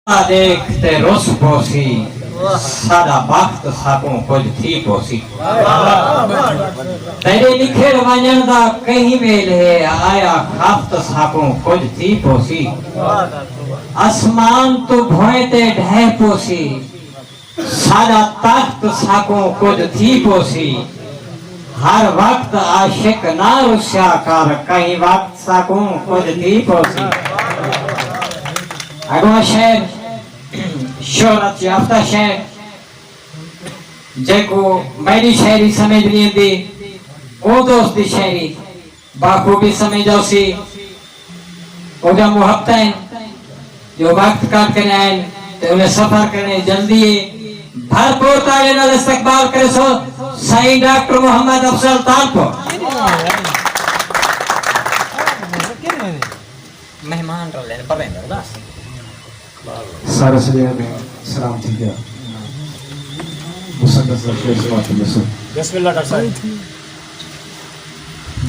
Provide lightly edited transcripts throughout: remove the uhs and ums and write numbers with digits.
देखते रोस पोसी सादा वक्त साकूं कुछ थी पोसी तेरे लिखे वञण दा कहीं मेल है आया खाफ्त साकूं कुछ थी पोसी आसमान तो भोए ते ढह पोसी सादा तख्त साकूं कुछ थी पोसी हर वक्त आशिक ना रुस्या कर कहीं वक्त साकूं कुछ थी पोसी अगवा शेर शोहरत याफ्ता शेर जेको मेरी शायरी समझ नहीं दी ओ दोस्त दी शायरी बाखूबी समझोसी ओजा मुहब्बतें जो वक्त काट कर आए ते उन्हें सफर करने जल्दी भरपूर तालीम नाल इस्तकबाल करे सो सही डॉक्टर मोहम्मद अफजल तालपो मेहमान रोले पर रहंदा सारे सलिया में सलाम थी गया मुसद्दस बिस्मिल्लाह डॉक्टर साहब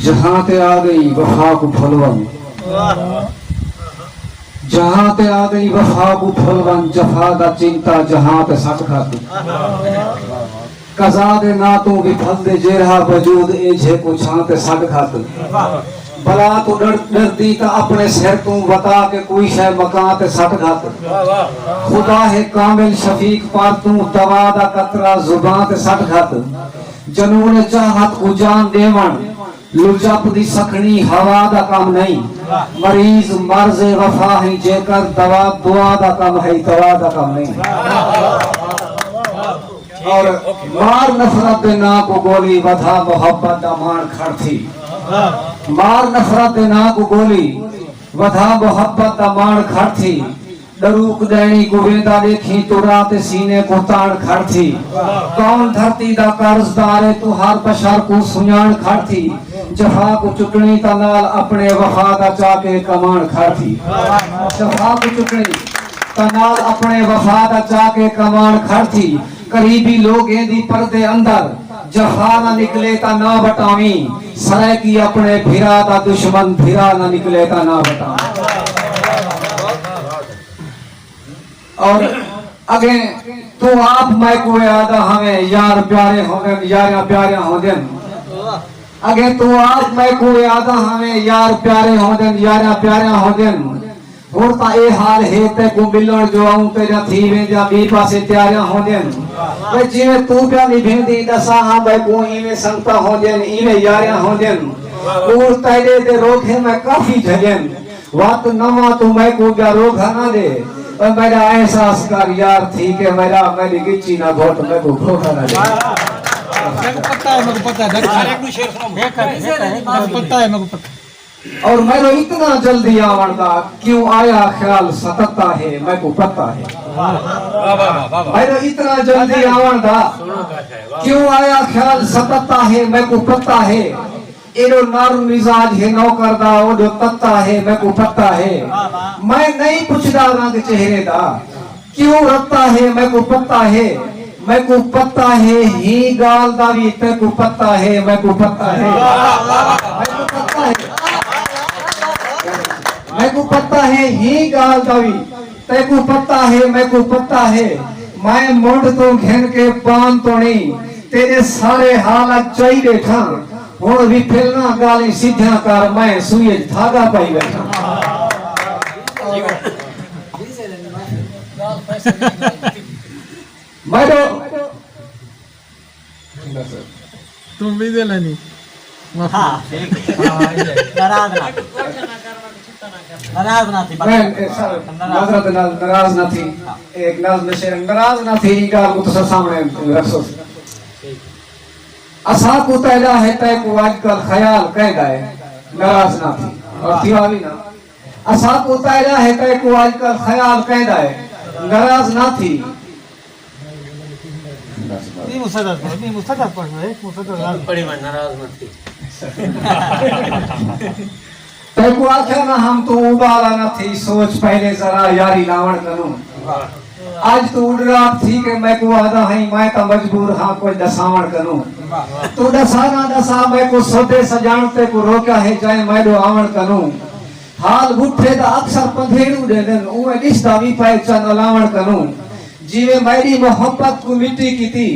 जहां ते आ गई वफा को फलवन जहां ते आ गई वफा को फलवन जफा दा चिंता जहां ते सट खाती कज़ा दे ना तू भी फल दे जेरा वजूद ए जे को छां ते सट खाती भला तू डरती ता अपने सिर तू बता के कोई शय मकान ते सट घात खुदा है कामिल शफीक पर तू दवा दा कतरा जुबान ते सट घात जनून चाहत को जान देवन लुजप दी सखनी हवा दा काम नहीं मरीज मर्ज वफा है जेकर दवा दुआ दा काम है दवा दा काम नहीं और मार नफरत दे ना को गोली वधा मोहब्बत दा मान खड़ थी मार नफरत ना को गोली वधा मोहब्बत दा मान खड़ थी डरूक दैनी को वेदा देखी तो रात सीने को तान खड़ थी कौन धरती दा कर्जदार है तू हर बशर को सुनान खड़ थी जफा को चुटनी ता नाल अपने वफा दा चाके कमान खड़ थी जफा को चुटनी ता नाल अपने वफा दा चाके कमान खड़ थी करीबी लोग दी पर्दे अंदर जफा ना निकले ता ना बटावी सरे की अपने भिरा दा दुश्मन भिरा ना निकले ता ना बटावी और अगे तू आप मैं को याद हमें यार प्यारे होंगे यार प्यारे होंगे अगे तू आप मैं को याद हमें यार प्यारे होंगे यार प्यारे होंगे होता ए हाल है ते को मिलन जो आऊं तेरा थी वेंदा बी पासे त्यार होंगे वे जिवे तू प्या निभेंदी दसा हां भाई को इवे संता होंगे इवे यार होंगे दूर तेरे दे रोके मैं काफी झगन बात नवा तू मैं को क्या रोगा ना दे और मेरा एहसास कर यार थी के मेरा मेरी गिच्ची ना घोट मैं को धोखा ना दे मेरे को पता है एक शेर सुनाओ पता है मेरे को पता और मेरे इतना जल्दी आवड़दा क्यों आया ख्याल सतता है मैं को पता है मेरे इतना जल्दी आवड़दा क्यों आया ख्याल सतता है मैं को पता है एरो नार मिजाज है नौकरदा ओ जो तत्ता है मैं को पता है मैं नहीं पूछदा रंग चेहरे दा क्यों रत्ता है मैं को पता है मैं को पता है ही गाल दा भी ते को पता है मैं को पता है मैं को पता है मैं को पता है ही गाल दा भी ते को पता है मैं को पता है मैं मुंड तो घेन के पान तो नहीं तेरे सारे हालात चाही देखा हुन भी फिरना गाली सीधा कर मैं सुई धागा पाई बैठा मैं तो तुम भी दे लेनी हां नाराज ना थी नाराज ना थी एक नाराज ना थी गाल को तो सामने रखो असा को तैला है तय को आजकल ख्याल कह गए नाराज ना थी और थी ना असा को तैला है तय को आजकल ख्याल कह गए नाराज ना थी मुसद्दस पढ़ी मैं नाराज ना थी तय को आख्या ना हम तो उबाला ना थी सोच पहले जरा यारी लावण करूं आज तो उड़ रहा थी कि मैं को आदा है मैं तो मजबूर हां कोई दसावण करूं तो दसा ना दसा मैं को सोते सजान ते को रोका है जाए मैं दो आवण करूं हाल बुठे दा अक्सर पंधेड़ू देन उए दिसदा भी पाए चन अलावण कनु जीवे मेरी मोहब्बत को मिट्टी की थी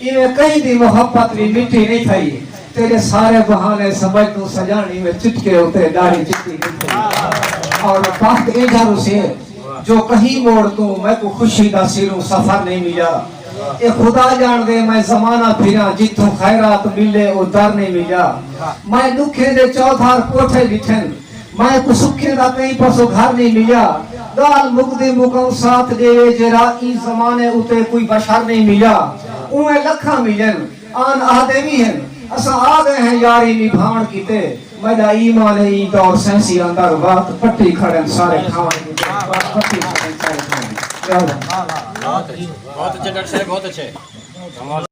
इवे कहीं दी मोहब्बत भी मिट्टी नहीं थई तेरे सारे बहाने समझ तू सजानी में चिटके होते दाढ़ी चिट्टी नहीं थई और बात ए जारू से जो कहीं मोड़ तू मैं को खुशी दा सिरू सफर नहीं मिला ए खुदा जान दे मैं जमाना फिरा जिथों खैरात मिले ओ दर नहीं मिला मैं दुखे दे चौधार कोठे बिठन मैं को सुखे दा कहीं पसो घर नहीं मिला गाल मुकदे मुकम साथ देवे जरा ई जमाने उते कोई बशर नहीं मिला उए लखा मिलन आन आदमी हैं असा आ गए हैं यारी निभाण कीते मेरा ईमान है ई दौर सेंसी अंदर बात पट्टी खड़न सारे खावन की पट्टी खड़न सारे खावन बहुत अच्छे डॉक्टर साहब बहुत अच्छे